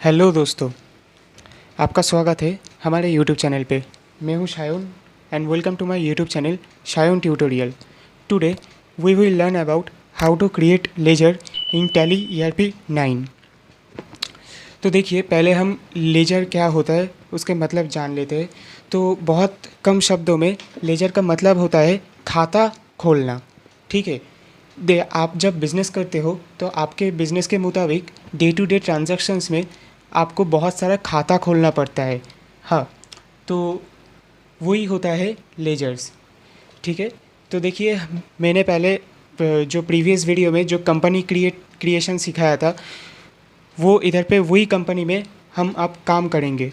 Hello दोस्तों, आपका स्वागत है हमारे यूट्यूब चैनल पे। मैं हूँ Shayon and welcome to my YouTube channel Shayon tutorial. Today we will learn about how to create ledger in Tally ERP 9। तो देखिए, पहले हम लेजर क्या होता है उसके मतलब जान लेते हैं। तो बहुत कम शब्दों में लेजर का मतलब होता है खाता खोलना। ठीक है, आप जब बिज़नेस करते हो तो आपके बिज़नेस के मुताबिक डे टू डे ट्रांजैक्शंस में आपको बहुत सारा खाता खोलना पड़ता है। हाँ, तो वही होता है लेजर्स। ठीक है, तो देखिए, मैंने पहले जो प्रीवियस वीडियो में जो कंपनी क्रिएशन सिखाया था, वो इधर पे वही कंपनी में हम अब काम करेंगे।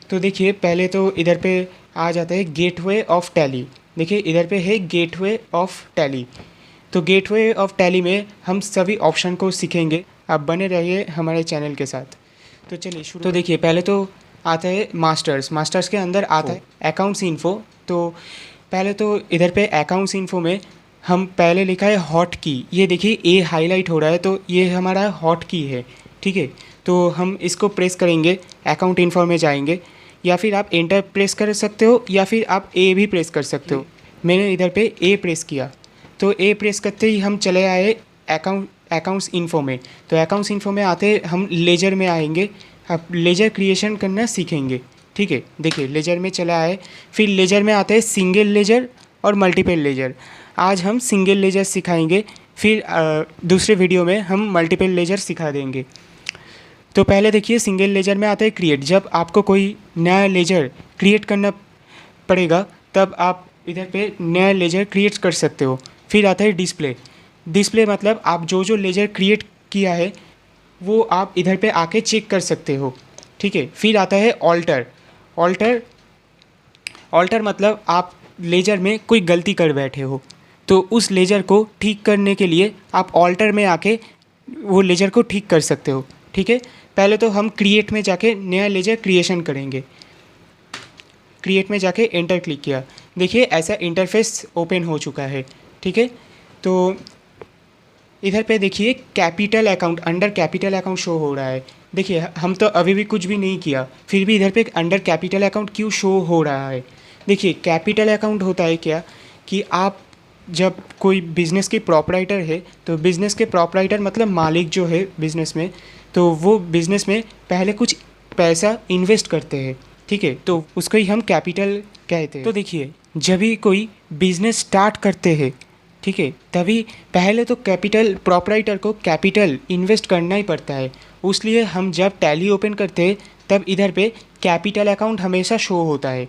तो देखिए, पहले तो इधर पे आ जाता है गेटवे ऑफ टैली। देखिए, इधर पे है गेटवे ऑफ टैली। तो गेटवे ऑफ टैली में हम सभी ऑप्शन को सीखेंगे। आप बने रहिए हमारे चैनल के साथ। तो चलिए शुरू। तो देखिए, पहले तो आता है मास्टर्स के अंदर आता है अकाउंट्स इन्फो। तो पहले तो इधर पे अकाउंट्स इन्फो में हम पहले लिखा है हॉट की। ये देखिए, ए हाईलाइट हो रहा है, तो ये हमारा हॉट की है। ठीक है, तो हम इसको प्रेस करेंगे, अकाउंट इन्फो में जाएंगे, या फिर आप एंटर प्रेस कर सकते हो या फिर आप ए भी प्रेस कर सकते हो। मैंने इधर पे ए प्रेस किया, तो ए प्रेस करते ही हम चले आए अकाउंट्स इन्फो में। तो अकाउंट्स इन्फो में आते हम लेजर में आएंगे। अब लेजर क्रिएशन करना सीखेंगे। ठीक है, देखिए लेजर में चला आए, फिर लेजर में आते हैं सिंगल लेजर और मल्टीपल लेजर। आज हम सिंगल लेजर सिखाएंगे, फिर दूसरे वीडियो में हम मल्टीपल लेजर सिखा देंगे। तो पहले देखिए, सिंगल लेजर में आता है क्रिएट। जब आपको कोई नया लेजर क्रिएट करना पड़ेगा तब आप इधर पे नया लेजर क्रिएट कर सकते हो। फिर आता है डिस्प्ले मतलब आप जो जो लेजर क्रिएट किया है वो आप इधर पे आके चेक कर सकते हो। ठीक है, फिर आता है ऑल्टर मतलब आप लेजर में कोई गलती कर बैठे हो, तो उस लेजर को ठीक करने के लिए आप ऑल्टर में आके वो लेजर को ठीक कर सकते हो। ठीक है, पहले तो हम क्रिएट में जाके नया लेजर क्रिएशन करेंगे। क्रिएट में जाके एंटर क्लिक किया, देखिए ऐसा इंटरफेस ओपन हो चुका है। ठीक है, तो इधर पे देखिए capital account, under capital account show हो रहा है। देखिए, हम तो अभी भी कुछ भी नहीं किया, फिर भी इधर पे अंडर कैपिटल अकाउंट क्यों शो हो रहा है। देखिए, कैपिटल अकाउंट होता है क्या कि आप जब कोई बिज़नेस के प्रॉपराइटर है, तो बिज़नेस के प्रॉपराइटर मतलब मालिक जो है बिज़नेस में, तो वो बिज़नेस में पहले कुछ पैसा इन्वेस्ट करते हैं। ठीक है, तो उसको ही हम कैपिटल कहते हैं। तो देखिए, जब भी कोई बिज़नेस स्टार्ट करते हैं, ठीक है, तभी पहले तो कैपिटल प्रॉपराइटर को कैपिटल इन्वेस्ट करना ही पड़ता है। उसलिए हम जब टैली ओपन करते हैं तब इधर पे कैपिटल अकाउंट हमेशा शो होता है।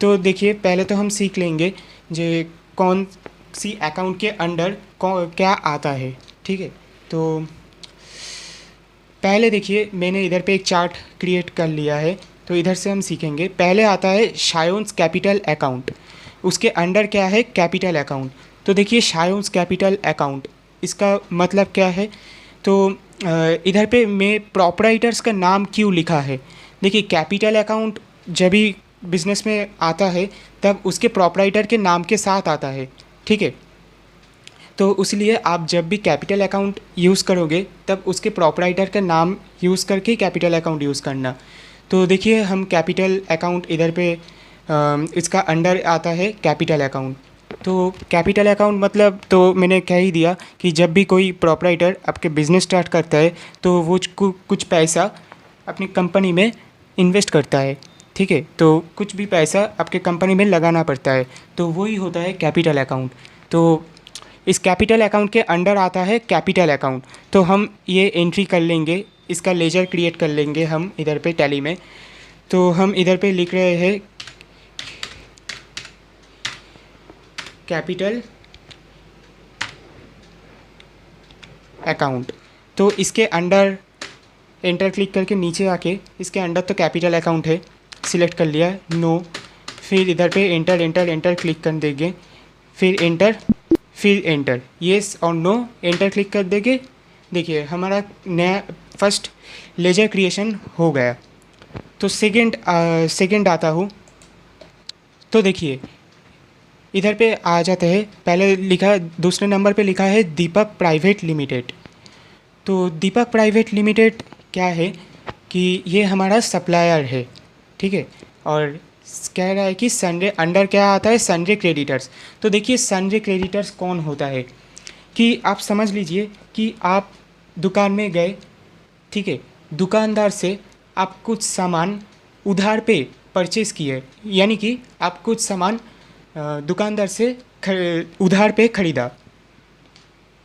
तो देखिए, पहले तो हम सीख लेंगे जो कौन सी अकाउंट के अंडर क्या आता है। ठीक है, तो पहले देखिए, मैंने इधर पे एक चार्ट क्रिएट कर लिया है, तो इधर से हम सीखेंगे। पहले आता है शायोन्स कैपिटल अकाउंट, उसके अंडर क्या है कैपिटल अकाउंट। तो देखिए, शायोन्स कैपिटल अकाउंट इसका मतलब क्या है। तो इधर पे मैं प्रॉपराइटर्स का नाम क्यों लिखा है। देखिए, कैपिटल अकाउंट जब भी बिजनेस में आता है तब उसके प्रॉपराइटर के नाम के साथ आता है। ठीक है, तो इसलिए आप जब भी कैपिटल अकाउंट यूज़ करोगे तब उसके प्रॉपराइटर का नाम यूज़ करके कैपिटल अकाउंट यूज़ करना। तो देखिए, हम कैपिटल अकाउंट इधर पे इसका अंडर आता है कैपिटल अकाउंट। तो कैपिटल अकाउंट मतलब तो मैंने कह ही दिया कि जब भी कोई प्रॉपराइटर आपके बिज़नेस स्टार्ट करता है तो वो कुछ पैसा अपनी कंपनी में इन्वेस्ट करता है। ठीक है, तो कुछ भी पैसा आपके कंपनी में लगाना पड़ता है, तो वही होता है कैपिटल अकाउंट। तो इस कैपिटल अकाउंट के अंडर आता है कैपिटल अकाउंट। तो हम ये एंट्री कर लेंगे, इसका लेजर क्रिएट कर लेंगे हम इधर पे टैली में। तो हम इधर पे लिख रहे हैं कैपिटल अकाउंट। तो इसके अंडर एंटर क्लिक करके नीचे आके इसके अंडर तो कैपिटल अकाउंट है, सिलेक्ट कर लिया, नो। फिर इधर पे एंटर क्लिक कर देंगे, फिर एंटर येस और नो एंटर क्लिक कर देंगे। देखिए, हमारा फर्स्ट लेजर क्रिएशन हो गया। तो सेकंड आता हूँ। तो देखिए, इधर पे आ जाते हैं। पहले लिखा, दूसरे नंबर पे लिखा है दीपक प्राइवेट लिमिटेड। तो दीपक प्राइवेट लिमिटेड क्या है। कि ये हमारा सप्लायर है, ठीक है। और कह रहा है कि सन्डे अंडर क्या आता है, सन्डे क्रेडिटर्स। तो देखिए सन्डे क्रेडिटर्स कौन होता है कि आप समझ लीजिए कि आप दुकान में गए, ठीक है, दुकानदार से आप कुछ सामान उधार पे परचेज़ किए, यानी कि आप कुछ सामान दुकानदार से उधार पे ख़रीदा,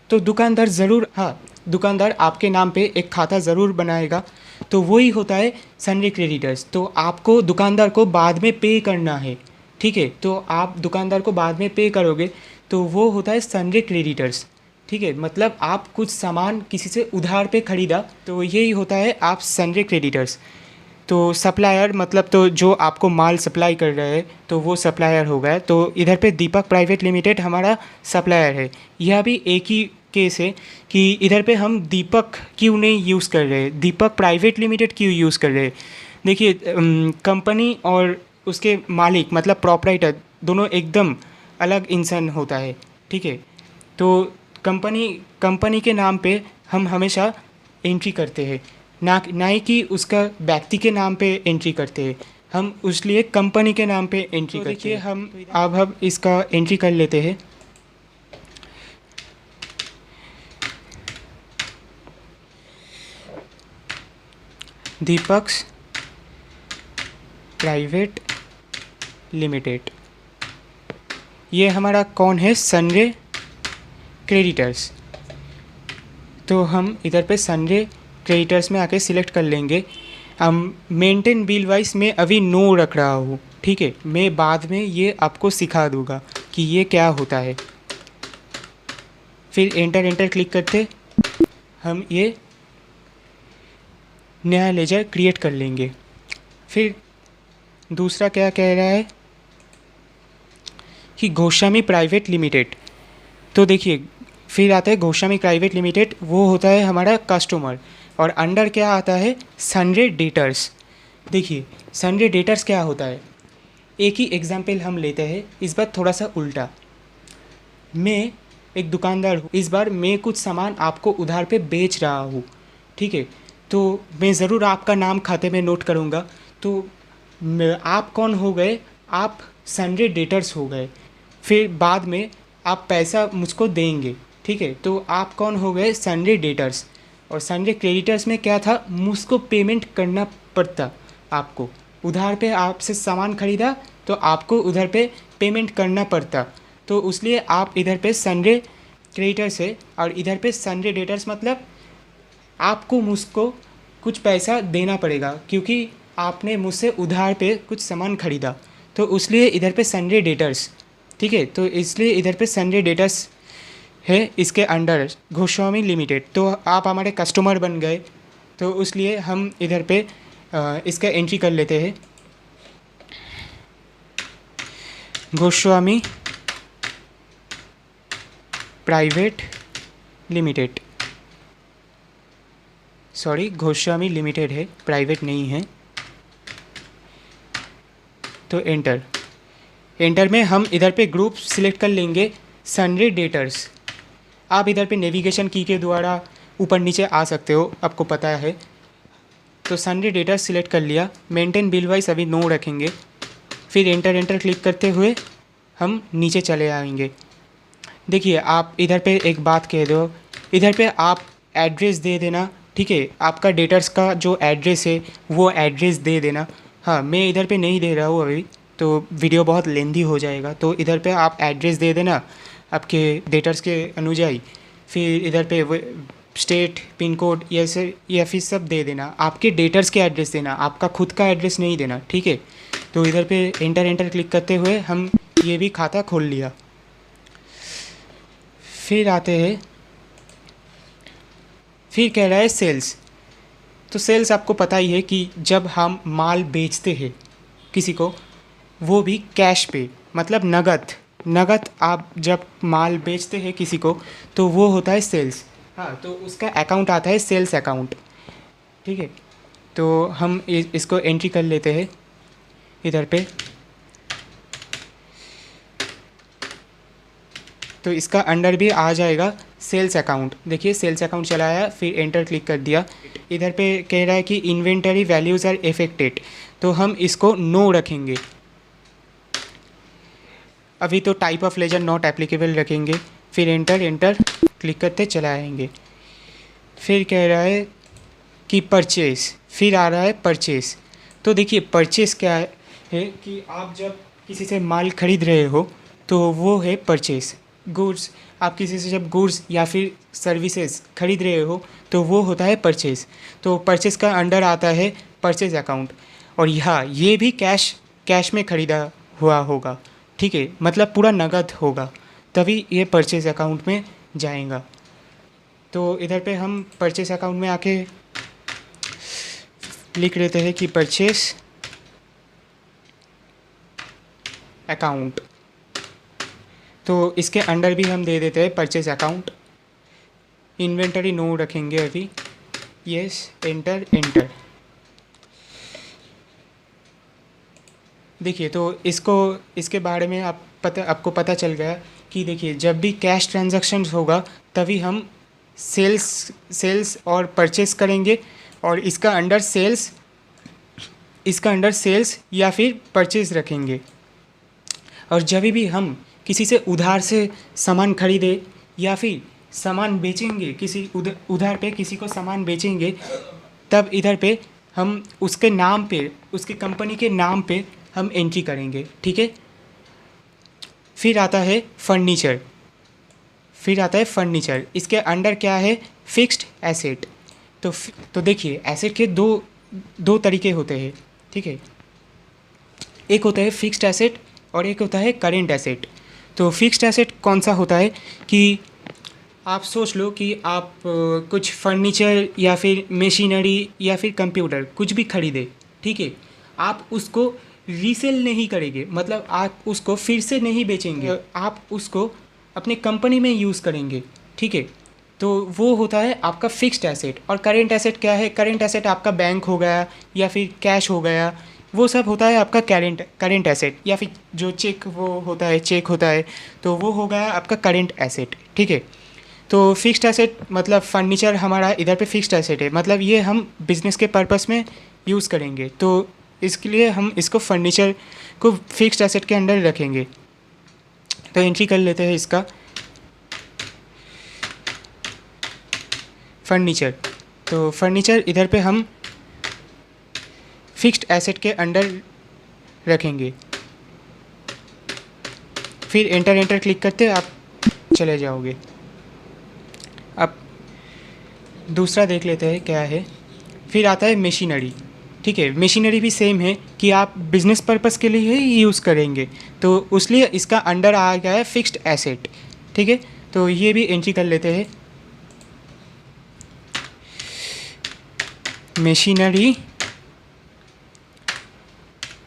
तो दुकानदार ज़रूर, हाँ, दुकानदार आपके नाम पे एक खाता ज़रूर बनाएगा। तो वही होता है सन्डे क्रेडिटर्स। तो आपको दुकानदार को बाद में पे करना है, ठीक है। तो आप दुकानदार को बाद में पे करोगे तो वो होता है सन्डे क्रेडिटर्स, ठीक है। मतलब आप कुछ सामान किसी से उधार पे ख़रीदा तो यही होता है आप सन्डे क्रेडिटर्स। तो सप्लायर मतलब तो जो आपको माल सप्लाई कर रहे हैं तो वो सप्लायर हो गया। तो इधर पे दीपक प्राइवेट लिमिटेड हमारा सप्लायर है। यह भी एक ही केस है कि इधर पे हम दीपक क्यों नहीं यूज़ कर रहे, दीपक प्राइवेट लिमिटेड क्यों यूज़ कर रहे। देखिए कंपनी और उसके मालिक मतलब प्रॉपराइटर दोनों एकदम अलग इंसान होता है, ठीक है। तो कंपनी के नाम पे हम हमेशा एंट्री करते हैं, ना ही कि उसका व्यक्ति के नाम पे एंट्री करते हैं। हम उसलिए कंपनी के नाम पे एंट्री करते हैं। देखिए हम इसका एंट्री कर लेते हैं। दीपक्स प्राइवेट लिमिटेड, ये हमारा कौन है, सन्डे क्रेडिटर्स। तो हम इधर पे सन्डे क्रेडिटर्स में आके सिलेक्ट कर लेंगे। हम मेंटेन बिल वाइज में अभी नो रख रहा हूँ, ठीक है। मैं बाद में ये आपको सिखा दूँगा कि ये क्या होता है। फिर एंटर क्लिक करते हम ये नया लेजर क्रिएट कर लेंगे। फिर दूसरा क्या कह रहा है कि गोस्वामी प्राइवेट लिमिटेड। तो देखिए फिर आता है गोस्वामी प्राइवेट लिमिटेड, वो होता है हमारा कस्टमर। और अंडर क्या आता है, सन्डे डेटर्स। देखिए सन्डे डेटर्स क्या होता है, एक ही एग्जाम्पल हम लेते हैं, इस बार थोड़ा सा उल्टा। मैं एक दुकानदार हूँ, इस बार मैं कुछ सामान आपको उधार पे बेच रहा हूँ, ठीक है। तो मैं ज़रूर आपका नाम खाते में नोट करूँगा। तो आप कौन हो गए, आप सन्डे डेटर्स हो गए। फिर बाद में आप पैसा मुझको देंगे, ठीक है। तो आप कौन हो गए, सन्डे डेटर्स। और सन्डे क्रेडिटर्स में क्या था, मुझको पेमेंट करना पड़ता। आपको उधार पे आपसे सामान ख़रीदा तो आपको उधर पे पेमेंट करना पड़ता। तो इसलिए आप इधर पे सन्डे क्रेडिटर्स है और इधर पे सन्डे डेटर्स, मतलब आपको मुझको कुछ पैसा देना पड़ेगा क्योंकि आपने मुझसे उधार पे कुछ सामान ख़रीदा। तो इसलिए इधर पे सन्डे डेटर्स, ठीक है। तो इसलिए इधर पे सन्डे डेटर्स है, इसके अंडर गोस्वामी लिमिटेड। तो आप हमारे कस्टमर बन गए, तो इसलिए हम इधर पे इसका एंट्री कर लेते हैं, Goswami private limited. Sorry, Goswami limited है, प्राइवेट नहीं है। तो एंटर में हम इधर पे ग्रुप सिलेक्ट कर लेंगे, सन्डे डेटर्स। आप इधर पे नेविगेशन की के द्वारा ऊपर नीचे आ सकते हो, आपको पता है। तो सन्डे डेटर्स सिलेक्ट कर लिया, मेंटेन बिल वाइज अभी नो रखेंगे। फिर एंटर क्लिक करते हुए हम नीचे चले आएंगे। देखिए आप इधर पे एक बात कह दो, इधर पे आप एड्रेस दे देना, ठीक है। आपका डेटर्स का जो एड्रेस है वो एड्रेस दे देना। हाँ, मैं इधर पे नहीं दे रहा हूँ अभी, तो वीडियो बहुत लेंदी हो जाएगा। तो इधर पे आप एड्रेस दे देना आपके डेटर्स के अनुयायी। फिर इधर पे स्टेट, पिन कोड, या फिर सब दे देना। आपके डेटर्स के एड्रेस देना, आपका खुद का एड्रेस नहीं देना, ठीक है। तो इधर पे एंटर क्लिक करते हुए हम ये भी खाता खोल लिया। फिर आते हैं, फिर कह रहा है सेल्स। तो सेल्स आपको पता ही है कि जब हम माल बेचते हैं किसी को, वो भी कैश पे, मतलब नगद आप जब माल बेचते हैं किसी को तो वो होता है सेल्स। हाँ, तो उसका अकाउंट आता है सेल्स अकाउंट, ठीक है। तो हम इसको एंट्री कर लेते हैं इधर पे। तो इसका अंडर भी आ जाएगा सेल्स अकाउंट, देखिए सेल्स अकाउंट चलाया, फिर एंटर क्लिक कर दिया। इधर पे कह रहा है कि इन्वेंटरी वैल्यूज़ आर अफेक्टेड, तो हम इसको नो रखेंगे। अभी तो type of ledger not applicable रखेंगे, फिर एंटर क्लिक करते चला आएंगे। फिर कह रहा है कि परचेस, फिर आ रहा है परचेस। तो देखिए परचेस क्या है कि आप जब किसी से माल खरीद रहे हो तो वो है परचेस। गुड्स, आप किसी से जब गुड्स या फिर सर्विसेज खरीद रहे हो तो वो होता है परचेस। तो परचेस का अंडर आता है परचेज अकाउंट। और यहाँ ये भी कैश में ख़रीदा हुआ होगा, ठीक है, मतलब पूरा नगद होगा, तभी ये परचेज अकाउंट में जाएगा। तो इधर पे हम परचेस अकाउंट में आके लिख लेते हैं कि परचेस अकाउंट। तो इसके अंडर भी हम दे देते हैं परचेस अकाउंट। इन्वेंटरी नो रखेंगे अभी, यस, एंटर। देखिए तो इसके बारे में आपको पता चल गया कि देखिए जब भी कैश ट्रांजैक्शन होगा तभी हम सेल्स और परचेस करेंगे, और इसका अंडर सेल्स या फिर परचेस रखेंगे। और जब भी हम किसी से उधार से सामान खरीदे या फिर सामान बेचेंगे, किसी उधार पे किसी को सामान बेचेंगे, तब इधर पे हम उसके नाम पे, उसकी कंपनी के नाम पे हम एंट्री करेंगे, ठीक है। फिर आता है फर्नीचर। इसके अंडर क्या है, फिक्स्ड एसेट। तो देखिए एसेट के दो तरीके होते हैं, ठीक है। एक होता है फिक्स्ड एसेट और एक होता है करेंट एसेट। तो फिक्स्ड एसेट कौन सा होता है कि आप सोच लो कि आप कुछ फर्नीचर या फिर मशीनरी या फिर कंप्यूटर कुछ भी खरीदे, ठीक है, आप उसको रीसेल नहीं करेंगे, मतलब आप उसको फिर से नहीं बेचेंगे, आप उसको अपने कंपनी में यूज़ करेंगे, ठीक है। तो वो होता है आपका फिक्स्ड एसेट। और करेंट एसेट क्या है, करेंट एसेट आपका बैंक हो गया या फिर कैश हो गया, वो सब होता है आपका करेंट एसेट। या फिर जो चेक होता है, तो वो हो गया आपका करेंट एसेट, ठीक है। तो फिक्स्ड एसेट मतलब फर्नीचर हमारा इधर पे फिक्स्ड एसेट है, मतलब ये हम बिज़नेस के पर्पस में यूज़ करेंगे, तो इसके लिए हम इसको फर्नीचर को फिक्स्ड एसेट के अंडर रखेंगे। तो एंट्री कर लेते हैं इसका फर्नीचर। तो फर्नीचर इधर पे हम फिक्स्ड एसेट के अंडर रखेंगे। फिर एंटर क्लिक करते आप चले जाओगे। अब दूसरा देख लेते हैं क्या है। फिर आता है मशीनरी, ठीक है। मशीनरी भी सेम है कि आप बिज़नेस पर्पस के लिए ही यूज़ करेंगे, तो उसलिए इसका अंडर आ गया है फिक्स्ड एसेट, ठीक है। तो ये भी एंट्री कर लेते हैं, मशीनरी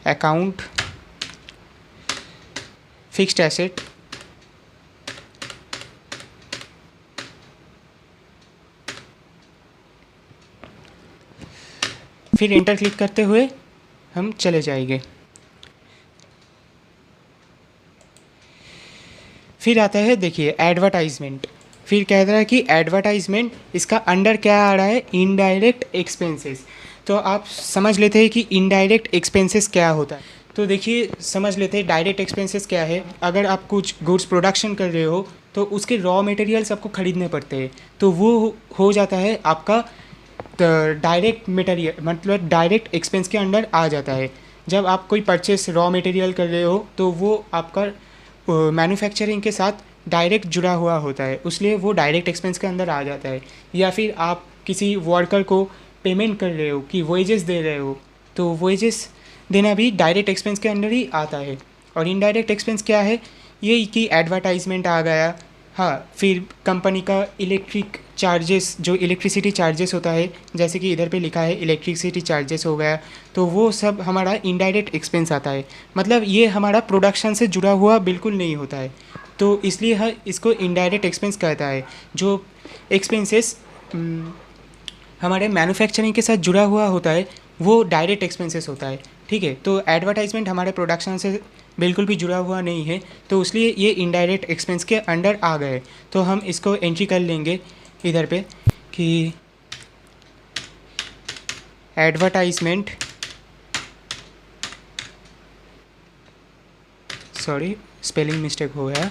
अकाउंट फिक्स्ड एसेट। फिर एंटर क्लिक करते हुए हम चले जाएंगे। फिर आता है देखिए एडवर्टाइजमेंट। फिर कह रहा है कि एडवर्टाइजमेंट, इसका अंडर क्या आ रहा है, इनडायरेक्ट एक्सपेंसेस। तो आप समझ लेते हैं कि इनडायरेक्ट एक्सपेंसेस क्या होता है। तो देखिए समझ लेते हैं डायरेक्ट एक्सपेंसेस क्या है। अगर आप कुछ गुड्स प्रोडक्शन कर रहे हो तो उसके रॉ मटेरियल्स आपको ख़रीदने पड़ते हैं, तो वो हो जाता है आपका डायरेक्ट मटेरियल, मतलब डायरेक्ट एक्सपेंस के अंडर आ जाता है। जब आप कोई परचेस रॉ मटेरियल कर रहे हो तो वो आपका मैन्युफैक्चरिंग के साथ डायरेक्ट जुड़ा हुआ होता है, इसलिए वो डायरेक्ट एक्सपेंस के अंदर आ जाता है। या फिर आप किसी वर्कर को पेमेंट कर रहे हो कि वेजेस दे रहे हो, तो वेजेस देना भी डायरेक्ट एक्सपेंस के अंदर ही आता है। और इनडायरेक्ट एक्सपेंस क्या है, ये कि एडवर्टाइजमेंट आ गया, हाँ। फिर कंपनी का इलेक्ट्रिक चार्जेस, जो इलेक्ट्रिसिटी चार्जेस होता है, जैसे कि इधर पे लिखा है इलेक्ट्रिसिटी चार्जेस हो गया, तो वो सब हमारा इनडायरेक्ट एक्सपेंस आता है। मतलब ये हमारा प्रोडक्शन से जुड़ा हुआ बिल्कुल नहीं होता है, तो इसलिए इसको इनडायरेक्ट एक्सपेंस कहता है। जो एक्सपेंसेस हमारे मैन्युफैक्चरिंग के साथ जुड़ा हुआ होता है वो डायरेक्ट एक्सपेंसेस होता है, ठीक है। तो एडवर्टाइजमेंट हमारे प्रोडक्शन से बिल्कुल भी जुड़ा हुआ नहीं है, तो इसलिए ये इनडायरेक्ट एक्सपेंस के अंडर आ गए। तो हम इसको एंट्री कर लेंगे इधर पे कि एडवर्टाइजमेंट, सॉरी स्पेलिंग मिस्टेक हो गया,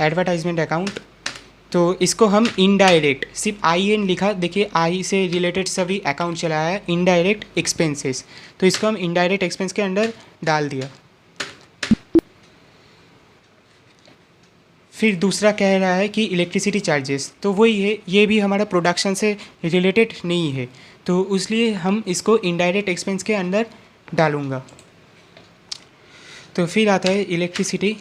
एडवर्टाइजमेंट अकाउंट। तो इसको हम इनडायरेक्ट, सिर्फ आई एन लिखा, देखिए आई से रिलेटेड सभी अकाउंट चलाया है, इनडायरेक्ट एक्सपेंसेस, तो इसको हम इनडायरेक्ट एक्सपेंस के अंडर डाल दिया। फिर दूसरा कह रहा है कि इलेक्ट्रिसिटी चार्जेस, तो वही है, ये भी हमारा प्रोडक्शन से रिलेटेड नहीं है, तो इसलिए हम इसको इनडायरेक्ट एक्सपेंस के अंदर डालूँगा। तो फिर आता है इलेक्ट्रिसिटी,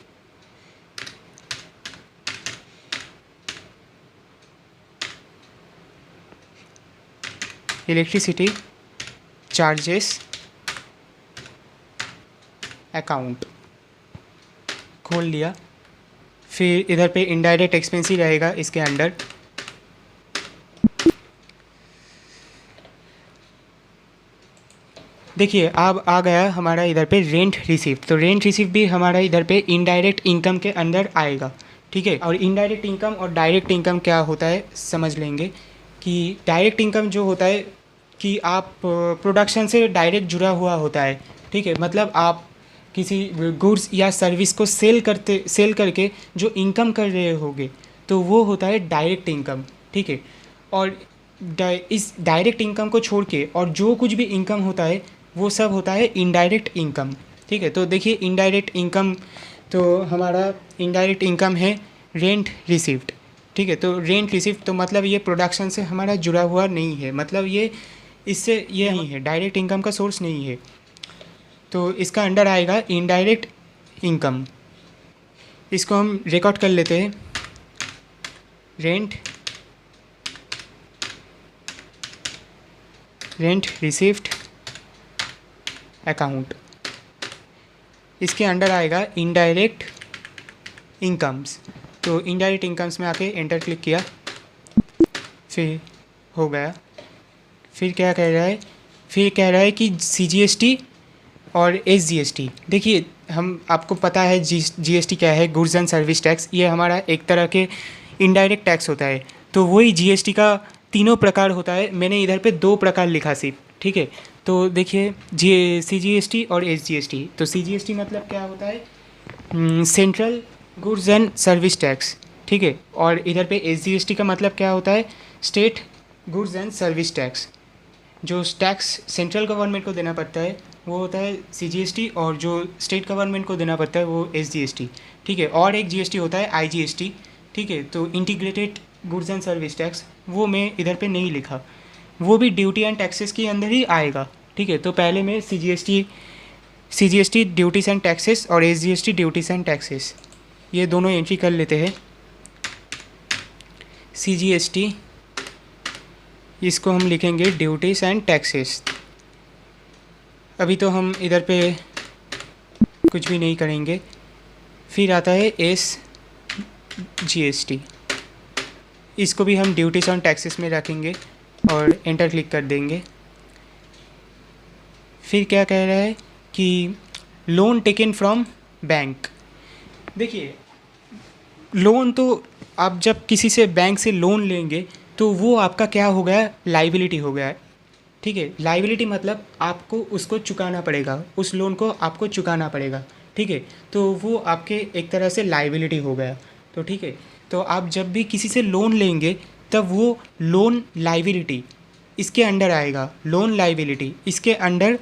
इलेक्ट्रिसिटी चार्जेस अकाउंट खोल लिया। फिर इधर पे इनडायरेक्ट एक्सपेंस ही रहेगा इसके अंडर। देखिए अब आ गया हमारा इधर पे रेंट रिसीव्ड, तो रेंट रिसीव भी हमारा इधर पे इनडायरेक्ट इनकम के अंदर आएगा, ठीक है। और इनडायरेक्ट इनकम और डायरेक्ट इनकम क्या होता है समझ लेंगे कि डायरेक्ट इनकम जो होता है कि आप प्रोडक्शन से डायरेक्ट जुड़ा हुआ होता है, ठीक है। मतलब आप किसी गुड्स या सर्विस को सेल करके जो इनकम कर रहे होगे, तो वो होता है डायरेक्ट इनकम, ठीक है। और इस डायरेक्ट इनकम को छोड़ के और जो कुछ भी इनकम होता है वो सब होता है इनडायरेक्ट इनकम, ठीक है। तो देखिए इनडायरेक्ट इनकम, तो हमारा इनडायरेक्ट इनकम है रेंट रिसीव्ड, ठीक है। तो रेंट रिसीव्ड तो मतलब ये प्रोडक्शन से हमारा जुड़ा हुआ नहीं है, मतलब ये इससे ये नहीं है, डायरेक्ट इनकम का सोर्स नहीं है, तो इसका अंडर आएगा इनडायरेक्ट इनकम। इसको हम रिकॉर्ड कर लेते हैं, रेंट रिसीव्ड अकाउंट, इसके अंडर आएगा इनडायरेक्ट इनकम्स। तो इनडायरेक्ट इनकम्स में आके एंटर क्लिक किया, फिर हो गया। फिर क्या कह रहा है, फिर कह रहा है कि CGST और SGST। देखिए हम आपको पता है GST क्या है, गुड्स एंड सर्विस टैक्स, ये हमारा एक तरह के इनडायरेक्ट टैक्स होता है। तो वही GST का तीनों प्रकार होता है, मैंने इधर पे 2 प्रकार लिखा सिर्फ, ठीक है। तो देखिए CGST और SGST। तो CGST मतलब क्या होता है, central goods and service tax, ठीक है। और इधर पे SGST का मतलब क्या होता है, state goods and service tax. जो टैक्स सेंट्रल गवर्नमेंट को देना पड़ता है वो होता है CGST, और जो स्टेट गवर्नमेंट को देना पड़ता है वो SGST, ठीक है। और एक GST होता है IGST, ठीक है। तो integrated goods and service tax, वो मैं इधर पे नहीं लिखा, वो भी ड्यूटी एंड टैक्सेस के अंदर ही आएगा, ठीक है। तो पहले मैं CGST ड्यूटीज एंड टैक्सेस और SGST ड्यूटीज एंड टैक्सेस, ये दोनों एंट्री कर लेते हैं। CGST, इसको हम लिखेंगे ड्यूटीज एंड टैक्सेस। अभी तो हम इधर पे कुछ भी नहीं करेंगे। फिर आता है SGST, इसको भी हम ड्यूटीज एंड टैक्सेस में रखेंगे और एंटर क्लिक कर देंगे। फिर क्या कह रहा है कि लोन टेकन फ्रॉम बैंक। देखिए लोन तो आप जब किसी से बैंक से लोन लेंगे तो वो आपका क्या हो गया, लाइबिलिटी हो गया, ठीक है। लाइबिलिटी मतलब आपको उसको चुकाना पड़ेगा, उस लोन को आपको चुकाना पड़ेगा, ठीक है। तो वो आपके एक तरह से लाइबिलिटी हो गया, तो ठीक है। तो आप जब भी किसी से लोन लेंगे तब वो लोन लाइबिलिटी इसके अंडर आएगा, लोन लाइबिलिटी इसके अंडर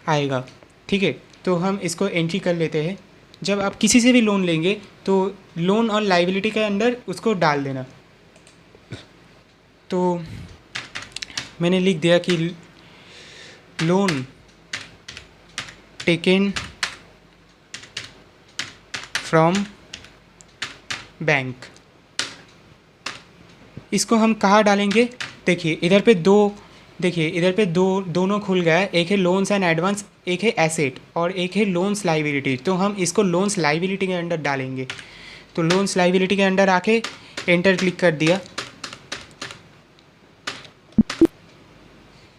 आएगा, ठीक है। तो हम इसको एंट्री कर लेते हैं। जब आप किसी से भी लोन लेंगे तो लोन और लाइबिलिटी के अंदर उसको डाल देना। तो मैंने लिख दिया कि लोन टेकन फ्रॉम बैंक, इसको हम कहाँ डालेंगे, देखिए इधर पे दोनों खुल गया है, एक है लोन्स एंड एडवांस, एक है एसेट और एक है लोन्स लाइबिलिटी। तो हम इसको लोन्स लाइबिलिटी के अंडर डालेंगे। तो लोन्स लाइबिलिटी के अंडर आके एंटर क्लिक कर दिया।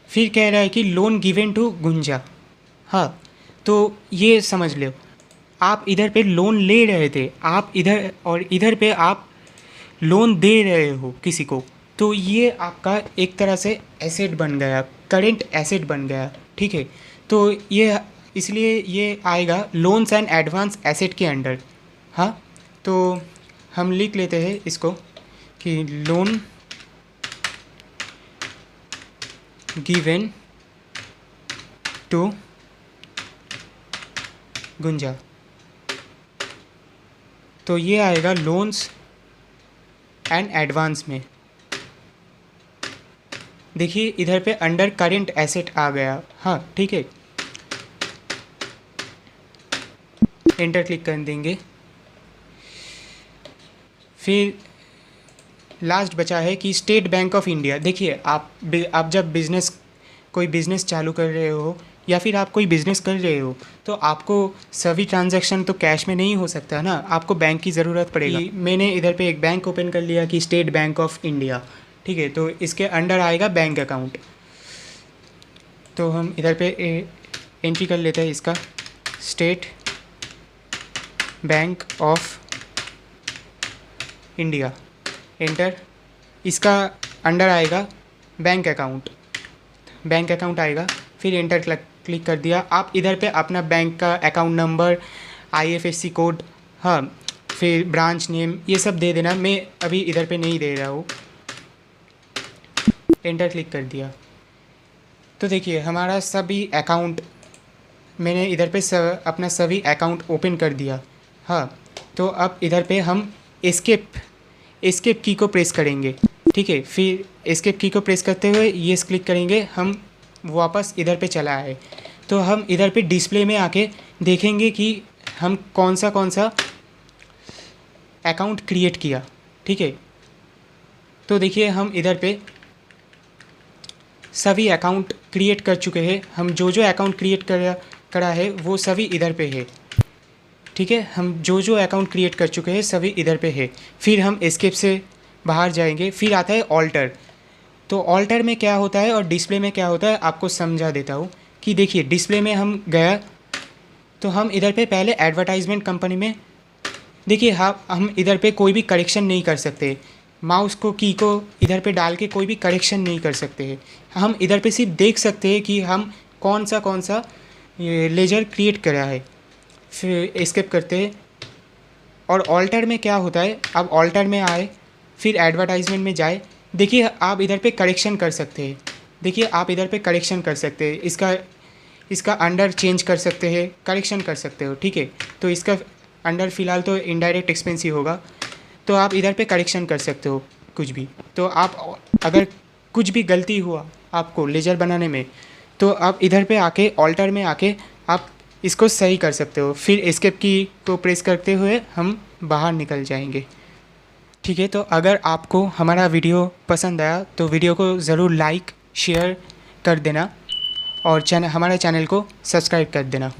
फिर कह रहा है कि लोन गिवन टू गुंजा, हाँ। तो ये समझ लो, आप इधर पे लोन ले रहे थे, आप इधर और इधर पे आप लोन दे रहे हो किसी को, तो ये आपका एक तरह से एसेट बन गया, करेंट एसेट बन गया, ठीक है। तो ये इसलिए ये आएगा लोन्स एंड एडवांस एसेट के अंडर। हाँ, तो हम लिख लेते हैं इसको कि लोन गिवन टू गुंजा, तो ये आएगा लोन्स एंड एडवांस में। देखिए इधर पे अंडर करेंट एसेट आ गया। हाँ ठीक है, एंटर क्लिक कर देंगे। फिर लास्ट बचा है कि स्टेट बैंक ऑफ इंडिया। देखिए आप जब कोई बिज़नेस चालू कर रहे हो या फिर आप कोई बिज़नेस कर रहे हो, तो आपको सभी ट्रांजैक्शन तो कैश में नहीं हो सकता ना, आपको बैंक की ज़रूरत पड़ेगी। मैंने इधर पे एक बैंक ओपन कर लिया कि स्टेट बैंक ऑफ इंडिया, ठीक है। तो इसके अंडर आएगा बैंक अकाउंट, तो हम इधर पे एंट्री कर लेते हैं इसका, state bank of India, enter. इसका अंडर आएगा बैंक अकाउंट आएगा, फिर एंटर क्लिक कर दिया। आप इधर पे अपना बैंक का अकाउंट नंबर, IFSC कोड, हाँ, फिर ब्रांच नेम, ये सब दे देना। मैं अभी इधर पे नहीं दे रहा हूँ, एंटर क्लिक कर दिया। तो देखिए हमारा सभी अकाउंट, मैंने इधर पे अपना सभी अकाउंट ओपन कर दिया। हाँ, तो अब इधर पे हम एस्केप की को प्रेस करेंगे, ठीक है। फिर एस्केप की को प्रेस करते हुए येस क्लिक करेंगे, हम वापस इधर पे चला आए। तो हम इधर पे डिस्प्ले में आके देखेंगे कि हम कौन सा अकाउंट क्रिएट किया, ठीक है। तो देखिए हम इधर पे सभी अकाउंट क्रिएट कर चुके हैं। हम जो अकाउंट क्रिएट करा है वो सभी इधर पे है, ठीक है। हम जो अकाउंट क्रिएट कर चुके हैं सभी इधर पे है। फिर हम एस्केप से बाहर जाएंगे, फिर आता है ऑल्टर। तो ऑल्टर में क्या होता है और डिस्प्ले में क्या होता है आपको समझा देता हूँ कि देखिए डिस्प्ले में हम गया तो हम इधर पे पहले एडवर्टाइजमेंट कंपनी में, देखिए हाँ, हम इधर पे कोई भी करेक्शन नहीं कर सकते, माउस को की को इधर पे डाल के कोई भी करेक्शन नहीं कर सकते हैं। हम इधर पे सिर्फ देख सकते हैं कि हम कौन सा लेजर क्रिएट करा है। फिर एस्केप करते हैं और ऑल्टर में क्या होता है, अब ऑल्टर में आए, फिर एडवर्टाइजमेंट में जाए। देखिए आप इधर पे करेक्शन कर सकते हैं, देखिए आप इधर पे करेक्शन कर सकते हैं, इसका अंडर चेंज कर सकते हैं, करेक्शन कर सकते हो, ठीक है। तो इसका अंडर फ़िलहाल तो इनडायरेक्ट एक्सपेंस ही होगा, तो आप इधर पे करेक्शन कर सकते हो कुछ भी। तो आप अगर कुछ भी गलती हुआ आपको लेजर बनाने में, तो आप इधर पे आके ऑल्टर में आके आप इसको सही कर सकते हो। फिर एस्केप की को प्रेस करते हुए हम बाहर निकल जाएंगे, ठीक है। तो अगर आपको हमारा वीडियो पसंद आया तो वीडियो को ज़रूर लाइक शेयर कर देना और हमारे चैनल को सब्सक्राइब कर देना।